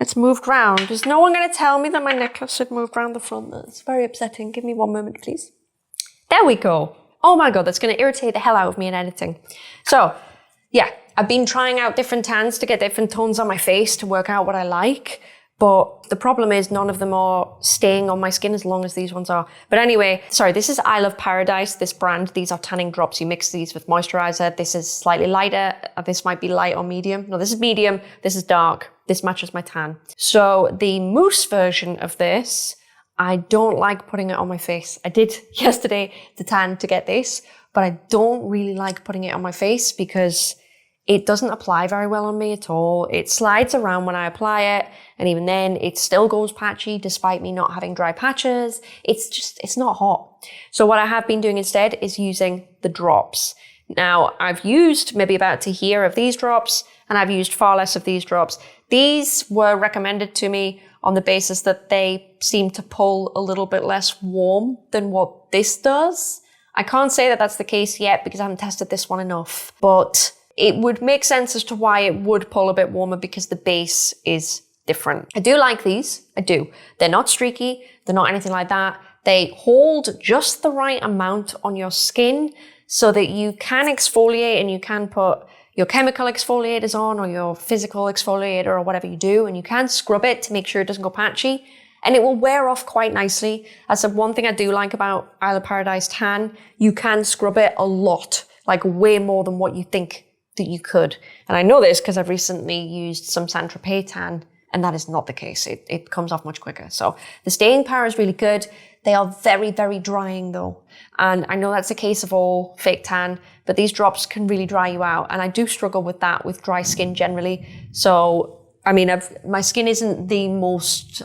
it's moved round. Is no one going to tell me that my necklace had moved round the front? That's very upsetting. Give me one moment, please. There we go. Oh my God, that's going to irritate the hell out of me in editing. So yeah, I've been trying out different tans to get different tones on my face to work out what I like. But the problem is none of them are staying on my skin as long as these ones are. But anyway, sorry, this is I Love Paradise, this brand. These are tanning drops. You mix these with moisturizer. This is slightly lighter. This might be light or medium. No, this is medium. This is dark. This matches my tan. So the mousse version of this, I don't like putting it on my face. I did yesterday the tan to get this, but I don't really like putting it on my face because it doesn't apply very well on me at all. It slides around when I apply it, and even then it still goes patchy despite me not having dry patches. It's not hot. So what I have been doing instead is using the drops. Now, I've used maybe about to here of these drops, and I've used far less of these drops. These were recommended to me on the basis that they seem to pull a little bit less warm than what this does. I can't say that that's the case yet because I haven't tested this one enough, but it would make sense as to why it would pull a bit warmer because the base is different. I do like these, I do. They're not streaky, they're not anything like that. They hold just the right amount on your skin so that you can exfoliate and you can put your chemical exfoliators on or your physical exfoliator or whatever you do, and you can scrub it to make sure it doesn't go patchy, and it will wear off quite nicely. That's the one thing I do like about Isle of Paradise Tan. You can scrub it a lot, like way more than what you think that you could. And I know this because I've recently used some Saint Tropez tan, and that is not the case. It comes off much quicker. So the staying power is really good. They are very, very drying though. And I know that's the case of all fake tan, but these drops can really dry you out. And I do struggle with that with dry skin generally. So, I mean, my skin isn't the most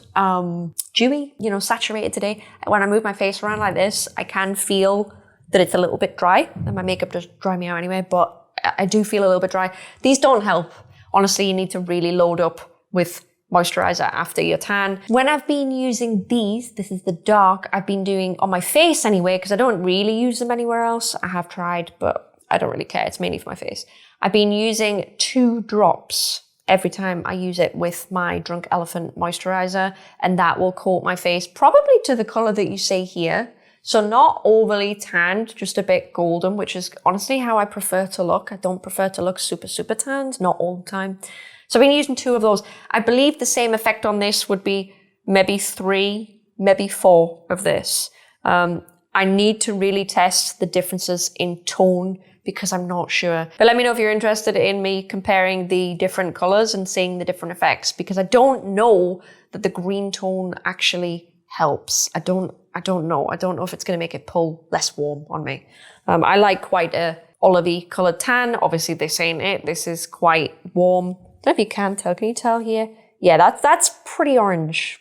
dewy, saturated today. When I move my face around like this, I can feel that it's a little bit dry, and my makeup does dry me out anyway, but I do feel a little bit dry. These don't help. Honestly, you need to really load up with moisturizer after your tan. When I've been using these, this is the dark, I've been doing on my face anyway, because I don't really use them anywhere else. I have tried, but I don't really care. It's mainly for my face. I've been using 2 drops every time I use it with my Drunk Elephant moisturizer, and that will coat my face probably to the color that you see here. So not overly tanned, just a bit golden, which is honestly how I prefer to look. I don't prefer to look super, super tanned, not all the time. So I've been using 2 of those. I believe the same effect on this would be maybe 3, maybe 4 of this. I need to really test the differences in tone because I'm not sure. But let me know if you're interested in me comparing the different colors and seeing the different effects, because I don't know that the green tone actually helps. I don't know. I don't know if it's going to make it pull less warm on me. I like quite a olivey colored tan. Obviously this ain't it. This is quite warm. I don't know if you can tell. Can you tell here? Yeah, that's pretty orange.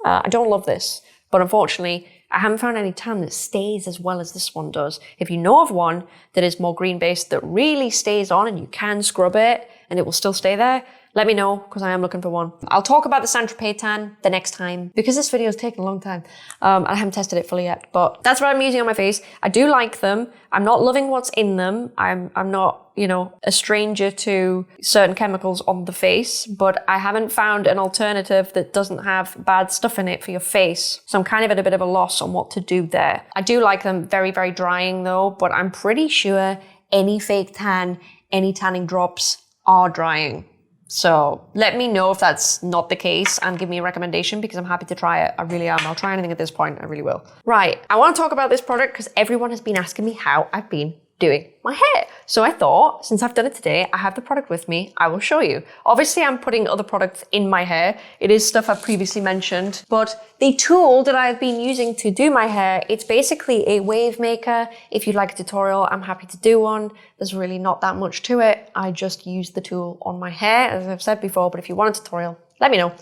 I don't love this, but unfortunately, I haven't found any tan that stays as well as this one does. If you know of one that is more green based that really stays on and you can scrub it and it will still stay there, let me know, because I am looking for one. I'll talk about the Saint Tropez tan the next time, because this video is taking a long time. I haven't tested it fully yet, but that's what I'm using on my face. I do like them. I'm not loving what's in them. I'm not, you know, a stranger to certain chemicals on the face, but I haven't found an alternative that doesn't have bad stuff in it for your face. So I'm kind of at a bit of a loss on what to do there. I do like them, very, very drying though, but I'm pretty sure any fake tan, any tanning drops are drying. So let me know if that's not the case and give me a recommendation, because I'm happy to try it. I really am. I'll try anything at this point. I really will. Right. I want to talk about this product because everyone has been asking me how I've been doing my hair. So I thought, since I've done it today, I have the product with me, I will show you. Obviously, I'm putting other products in my hair. It is stuff I've previously mentioned, but the tool that I've been using to do my hair, it's basically a Wavemaker. If you'd like a tutorial, I'm happy to do one. There's really not that much to it. I just use the tool on my hair, as I've said before, but if you want a tutorial, let me know.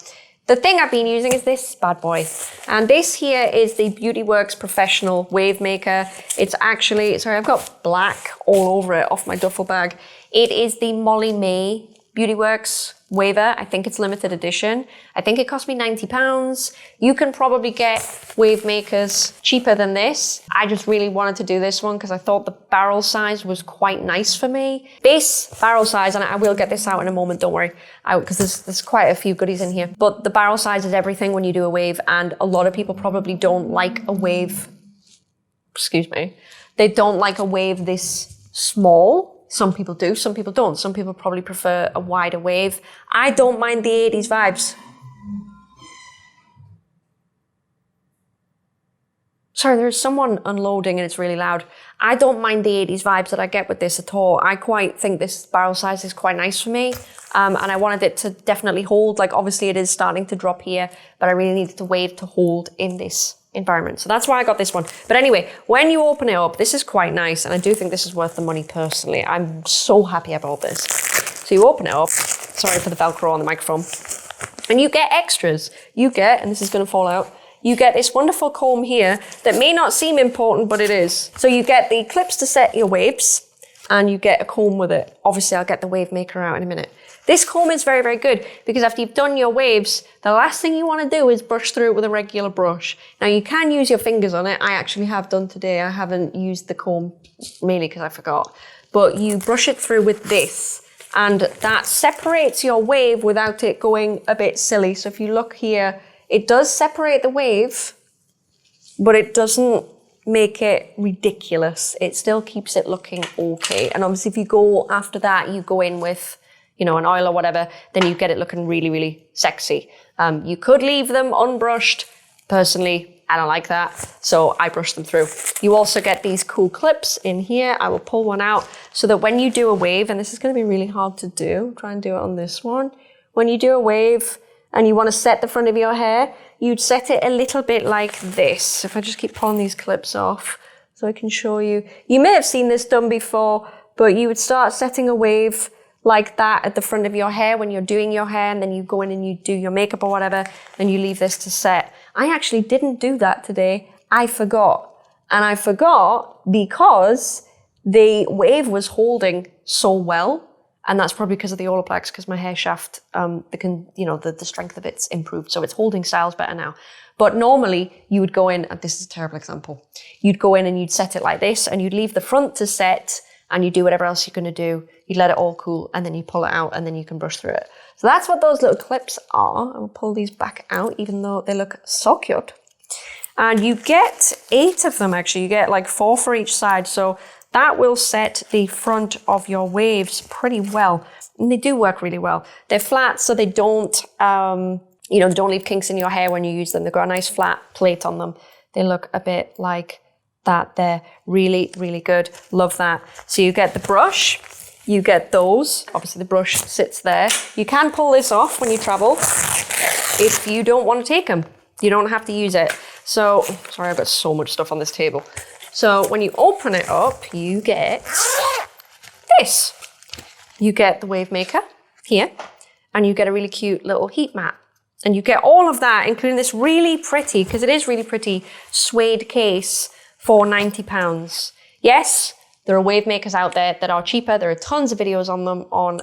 The thing I've been using is this bad boy. And this here is the Beautyworks Professional Wavemaker. It's actually, sorry, I've got black all over it off my duffel bag. It is the Molly May Beautyworks Waver. I think it's limited edition. I think it cost me £90. You can probably get Wavemakers cheaper than this. I just really wanted to do this one because I thought the barrel size was quite nice for me. Base barrel size, and I will get this out in a moment, don't worry, because there's quite a few goodies in here. But the barrel size is everything when you do a wave, and a lot of people probably don't like a wave, excuse me, they don't like a wave this small. Some people do, some people don't. Some people probably prefer a wider wave. I don't mind the 80s vibes. Sorry, there's someone unloading and it's really loud. I don't mind the 80s vibes that I get with this at all. I quite think this barrel size is quite nice for me. And I wanted it to definitely hold. Like, obviously it is starting to drop here, but I really needed the wave to hold in this environment. So that's why I got this one. But anyway, when you open it up, this is quite nice. And I do think this is worth the money personally. I'm so happy about this. So you open it up. Sorry for the Velcro on the microphone. And you get extras. You get, and this is going to fall out, you get this wonderful comb here that may not seem important, but it is. So you get the clips to set your waves and you get a comb with it. Obviously, I'll get the Wavemaker out in a minute. This comb is very, very good because after you've done your waves, the last thing you want to do is brush through it with a regular brush. Now, you can use your fingers on it. I actually have done today. I haven't used the comb mainly because I forgot. But you brush it through with this, and that separates your wave without it going a bit silly. So if you look here, it does separate the wave, but it doesn't make it ridiculous. It still keeps it looking okay. And obviously, if you go after that, you go in with, you know, an oil or whatever, then you get it looking really, really sexy. You could leave them unbrushed. Personally, I don't like that, so I brush them through. You also get these cool clips in here. I will pull one out so that when you do a wave, and this is going to be really hard to do, try and do it on this one. When you do a wave and you want to set the front of your hair, you'd set it a little bit like this. If I just keep pulling these clips off so I can show you. You may have seen this done before, but you would start setting a wave like that at the front of your hair when you're doing your hair, and then you go in and you do your makeup or whatever, and you leave this to set. I actually didn't do that today. I forgot. And I forgot because the wave was holding so well. And that's probably because of the Olaplex, because my hair shaft, the strength of it's improved. So it's holding styles better now. But normally you would go in, and this is a terrible example. You'd go in and you'd set it like this, and you'd leave the front to set, and you do whatever else you're going to do. You let it all cool, and then you pull it out, and then you can brush through it. So that's what those little clips are. I'll pull these back out, even though they look so cute. And you get 8 of them, actually. You get like 4 for each side. So that will set the front of your waves pretty well. And they do work really well. They're flat, so they don't, don't leave kinks in your hair when you use them. They've got a nice flat plate on them. They look a bit like that. They're really, really good. Love that. So you get the brush. You get those. Obviously, the brush sits there. You can pull this off when you travel if you don't want to take them. You don't have to use it. So, sorry, I've got so much stuff on this table. So when you open it up, you get this. You get the Wavemaker here, and you get a really cute little heat mat. And you get all of that, including this really pretty, because it is really pretty, suede case for £90. Yes, there are Wavemakers out there that are cheaper. There are tons of videos on them on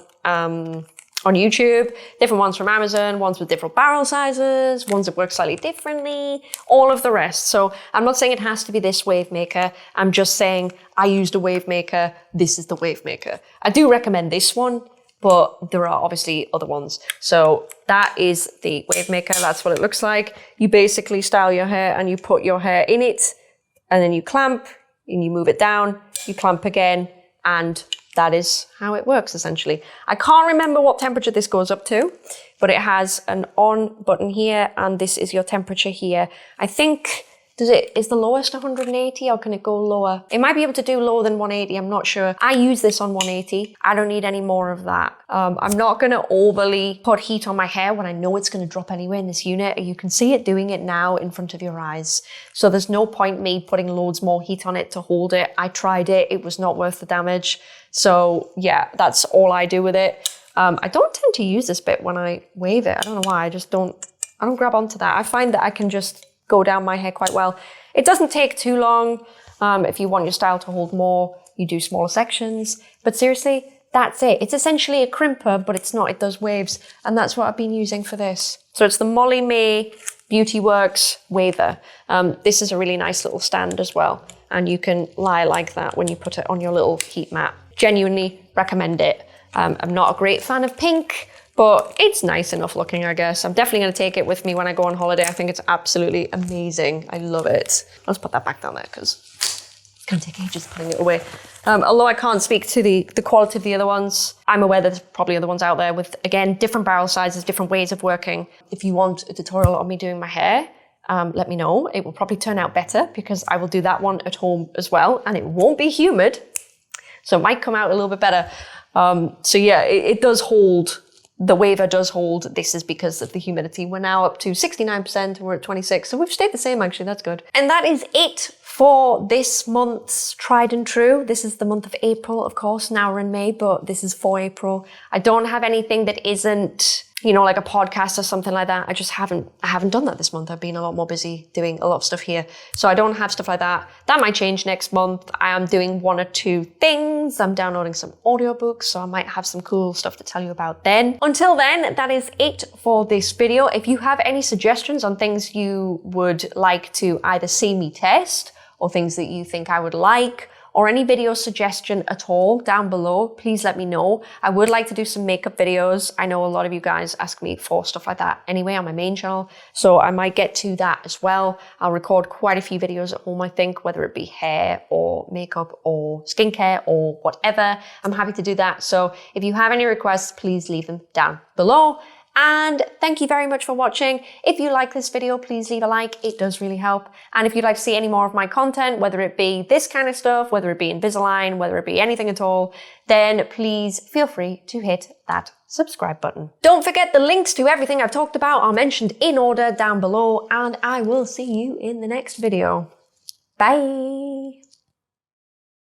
on YouTube, different ones from Amazon, ones with different barrel sizes, ones that work slightly differently, all of the rest. So I'm not saying it has to be this Wavemaker. I'm just saying I used a Wavemaker. This is the Wavemaker. I do recommend this one, but there are obviously other ones. So that is the Wavemaker. That's what it looks like. You basically style your hair and you put your hair in it, and then you clamp and you move it down, you clamp again, and that is how it works essentially. I can't remember what temperature this goes up to, but it has an on button here, and this is your temperature here. I think, is the lowest 180 or can it go lower? It might be able to do lower than 180, I'm not sure. I use this on 180. I don't need any more of that. I'm not gonna overly put heat on my hair when I know it's gonna drop anyway in this unit. You can see it doing it now in front of your eyes. So there's no point me putting loads more heat on it to hold it. I tried it, it was not worth the damage. So yeah, that's all I do with it. I don't tend to use this bit when I wave it. I don't know why, I don't grab onto that. I find that I can just go down my hair quite well. It doesn't take too long. If you want your style to hold more, you do smaller sections. But seriously, that's it. It's essentially a crimper, but it's not. It does waves. And that's what I've been using for this. So it's the Molly May Beautyworks Waver. This is a really nice little stand as well. And you can lie like that when you put it on your little heat mat. Genuinely recommend it. I'm not a great fan of pink, but it's nice enough looking, I guess. I'm definitely going to take it with me when I go on holiday. I think it's absolutely amazing. I love it. Let's put that back down there because it's going to take ages putting it away. Although I can't speak to the quality of the other ones, I'm aware there's probably other ones out there with, again, different barrel sizes, different ways of working. If you want a tutorial on me doing my hair, let me know. It will probably turn out better because I will do that one at home as well, and it won't be humid. So it might come out a little bit better. So yeah, it does hold. The waver does hold. This is because of the humidity. We're now up to 69%, we're at 26%, so we've stayed the same actually, that's good. And that is it for this month's Tried and True. This is the month of April, of course. Now we're in May, but this is for April. I don't have anything that isn't, you know, like a podcast or something like that. I haven't done that this month. I've been a lot more busy doing a lot of stuff here. So I don't have stuff like that. That might change next month. I am doing 1 or 2 things. I'm downloading some audiobooks, so I might have some cool stuff to tell you about then. Until then, that is it for this video. If you have any suggestions on things you would like to either see me test or things that you think I would like, or any video suggestion at all down below, please let me know. I would like to do some makeup videos. I know a lot of you guys ask me for stuff like that anyway on my main channel, so I might get to that as well. I'll record quite a few videos at home, I think, whether it be hair or makeup or skincare or whatever. I'm happy to do that. So if you have any requests, please leave them down below. And thank you very much for watching. If you like this video, please leave a like. It does really help. And if you'd like to see any more of my content, whether it be this kind of stuff, whether it be Invisalign, whether it be anything at all, then please feel free to hit that subscribe button. Don't forget the links to everything I've talked about are mentioned in order down below, and I will see you in the next video. Bye.